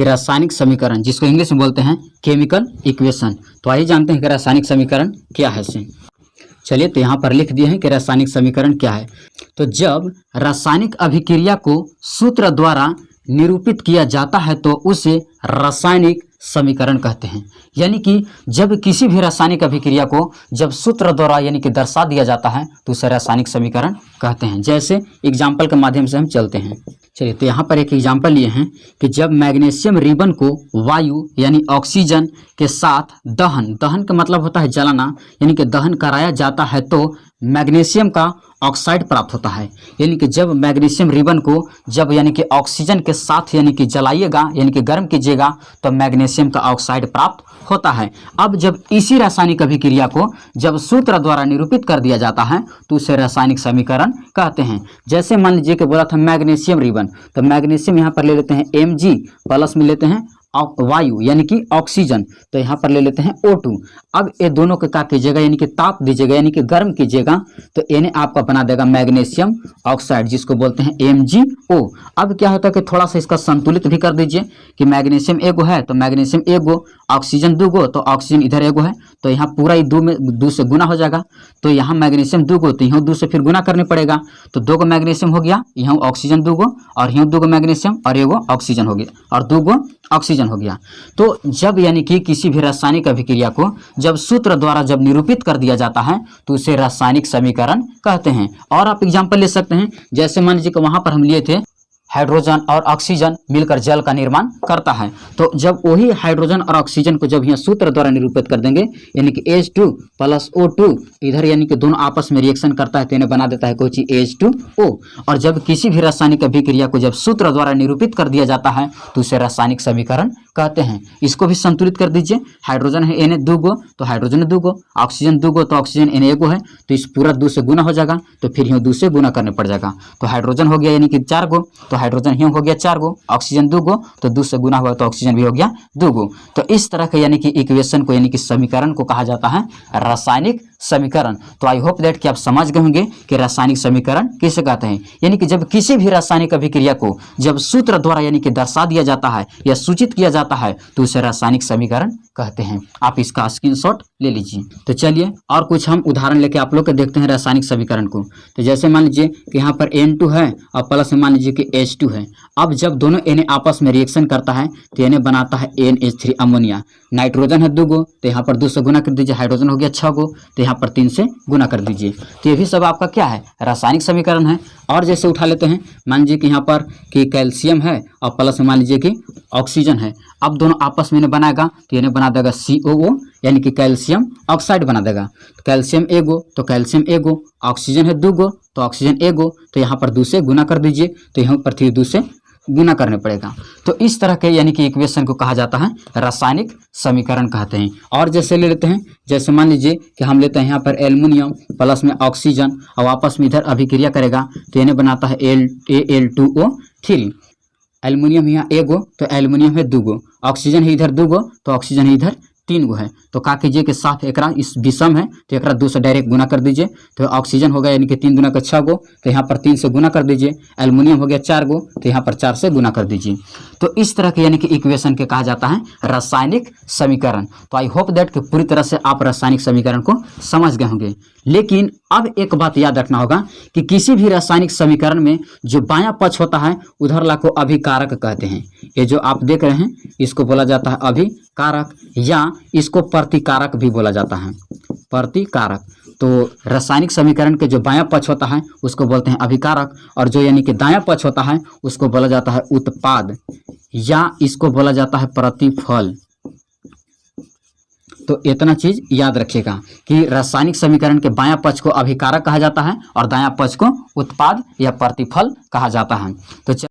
कि रासायनिक समीकरण, जिसको इंग्लिश में बोलते हैं केमिकल इक्वेशन। तो आइए जानते हैं कि रासायनिक समीकरण क्या है। चलिए, तो यहाँ पर लिख दिए हैं कि रासायनिक समीकरण क्या है। तो जब रासायनिक अभिक्रिया को सूत्र द्वारा निरूपित किया जाता है तो उसे रासायनिक समीकरण कहते हैं। यानी कि जब किसी भी रासायनिक अभिक्रिया को जब सूत्र द्वारा यानी कि दर्शा दिया जाता है तो उसे रासायनिक समीकरण कहते हैं। जैसे एग्जाम्पल के माध्यम से हम चलते हैं। चलिए, तो यहाँ पर एक एग्जाम्पल लिए हैं कि जब मैग्नीशियम रिबन को वायु यानी ऑक्सीजन के साथ दहन का मतलब होता है जलाना, यानी कि दहन कराया जाता है तो मैग्नीशियम का ऑक्साइड प्राप्त होता है। यानी कि जब मैग्नीशियम रिबन को जब यानी कि ऑक्सीजन के साथ यानी कि जलाइएगा यानी कि गर्म कीजिएगा तो मैग्नीशियम का ऑक्साइड प्राप्त होता है। अब जब इसी रासायनिक अभिक्रिया को जब सूत्र द्वारा निरूपित कर दिया जाता है तो उसे रासायनिक समीकरण कहते हैं। जैसे मान लीजिए कि बोला था मैग्नीशियम रिबन, तो मैग्नीशियम यहाँ पर ले लेते हैं Mg प्लस में लेते हैं वायु यानी कि ऑक्सीजन, तो यहाँ पर ले लेते हैं O2। अब ये दोनों को क्या कीजिएगा यानी कि ताप दीजिएगा यानी कि गर्म कीजिएगा तो इन्हें आपका बना देगा मैग्नीशियम ऑक्साइड, जिसको बोलते हैं MgO। अब क्या होता है कि थोड़ा सा इसका संतुलित भी कर दीजिए कि मैग्नीशियम एगो है तो मैग्नीशियम एगो, ऑक्सीजन दूगो तो ऑक्सीजन इधर एगो है, तो यहाँ पूरा ही दो से गुना हो जाएगा। तो यहाँ मैग्नीशियम दूगो तो यहाँ 2 से फिर गुना करने पड़ेगा, तो 2 गो मैग्नीशियम हो गया, यहाँ ऑक्सीजन दूगो और यहाँ 2 गो मैग्नीशियम और एगो ऑक्सीजन हो गया और 2 गो ऑक्सीजन हो गया। तो जब यानी कि किसी भी रासायनिक अभिक्रिया को जब सूत्र द्वारा जब निरूपित कर दिया जाता है तो उसे रासायनिक समीकरण कहते हैं। और आप एग्जाम्पल ले सकते हैं, जैसे मान लीजिए कि वहां पर हम लिए थे हाइड्रोजन और ऑक्सीजन मिलकर जल का निर्माण करता है, तो जब वही हाइड्रोजन और ऑक्सीजन को जब यहाँ सूत्र द्वारा निरूपित कर देंगे यानी कि H2 प्लस O2 इधर यानी कि दोनों आपस में रिएक्शन करता है तो इन्हें बना देता है कोई चीज H2O। और जब किसी भी रासायनिक अभिक्रिया को जब सूत्र द्वारा निरूपित कर दिया जाता है तो उसे रासायनिक समीकरण कहते हैं। इसको भी संतुलित कर दीजिए, हाइड्रोजन है Na 2 गो तो हाइड्रोजन 2 गो, ऑक्सीजन 2 गो तो ऑक्सीजन Na 1 गो है, तो इस पूरा 2 से गुना हो जाएगा तो फिर यहाँ 2 से गुना करने पड़ जाएगा। तो हाइड्रोजन हो गया यानी कि 4 गो, तो हाइड्रोजन यहाँ हो गया 4 गो, ऑक्सीजन 2 गो तो 2 से गुना हुआ तो ऑक्सीजन भी हो गया 2 गो। तो इस तरह के यानी कि इक्वेशन को यानी कि समीकरण को कहा जाता है रासायनिक समीकरण। तो आई होप दैट कि आप समझ गए होंगे कि रासायनिक समीकरण किसे कहते हैं। यानी कि जब किसी भी रासायनिक अभिक्रिया को जब सूत्र द्वारा यानी कि दर्शा दिया जाता है या सूचित किया जाता है तो उसे रासायनिक समीकरण कहते हैं। आप इसका स्क्रीनशॉट ले लीजिए। तो चलिए और कुछ हम उदाहरण लेके आप लोग के देखते हैं रासायनिक समीकरण को। तो जैसे मान लीजिए कि यहाँ पर N2 है और प्लस में मान लीजिए कि H2 है। अब जब दोनों Na आपस में रिएक्शन करता है तो Na बनाता है NH3 अमोनिया। नाइट्रोजन है 2 गो तो यहाँ पर 2 से गुना कर दीजिए, हाइड्रोजन हो गया 6 गो तो यहाँ पर 3 से गुना कर दीजिए। तो ये भी सब आपका क्या है, रासायनिक समीकरण है। और जैसे उठा लेते हैं, मान लीजिए कि यहाँ पर कि कैल्शियम है और प्लस में मान लीजिए कि ऑक्सीजन है। अब दोनों आपस में इन्हें बनाएगा तो इन्हें बना देगा COO यानी कि कैल्शियम ऑक्साइड बना देगा। तो कैल्शियम एगो तो कैल्शियम एगो, ऑक्सीजन है 2 गो तो ऑक्सीजन एगो, तो यहाँ पर 2 से गुना कर दीजिए तो यहाँ पर फिर 2 से गुना करने पड़ेगा। तो इस तरह के यानी कि इक्वेशन को कहा जाता है रासायनिक समीकरण कहते हैं। और जैसे ले लेते हैं, जैसे मान लीजिए कि हम लेते हैं यहाँ पर एल्युमिनियम प्लस में ऑक्सीजन और आपस में इधर अभिक्रिया करेगा तो इन्हें बनाता है Al2O3। एल्युमिनियम यहाँ एगो तो एल्युमिनियम है 2 गो, ऑक्सीजन है इधर 2 गो तो ऑक्सीजन है इधर 3 गो है। तो का कीजिए कि साथ एकरा इस विषम है तो एकरा 2 से डायरेक्ट गुना कर दीजिए तो ऑक्सीजन हो गया यानी कि 3 दूना का 6 गो, तो यहाँ पर 3 से गुना कर दीजिए। एल्युमिनियम हो गया 4 गो तो यहाँ पर 4 से गुना कर दीजिए। तो इस तरह के यानी कि इक्वेशन के कहा जाता है रासायनिक समीकरण। तो आई होप दैट कि पूरी तरह से आप रासायनिक समीकरण को समझ गए होंगे। लेकिन अब एक बात याद रखना होगा कि किसी भी रासायनिक समीकरण में जो बायां पक्ष होता है उधर ला को अभिकारक कहते हैं। ये जो आप देख रहे हैं इसको बोला जाता है अभिकारक या इसको प्रतिकारक भी बोला जाता है, प्रतिकारक। तो रासायनिक समीकरण के जो बायां पक्ष होता है उसको बोलते हैं अभिकारक और जो यानी कि दायां पक्ष होता है उसको बोला जाता है उत्पाद या इसको बोला जाता है प्रतिफल। तो इतना चीज याद रखिएगा कि रासायनिक समीकरण के बायां पक्ष को अभिकारक कहा जाता है और दायां पक्ष को उत्पाद या प्रतिफल कहा जाता है। तो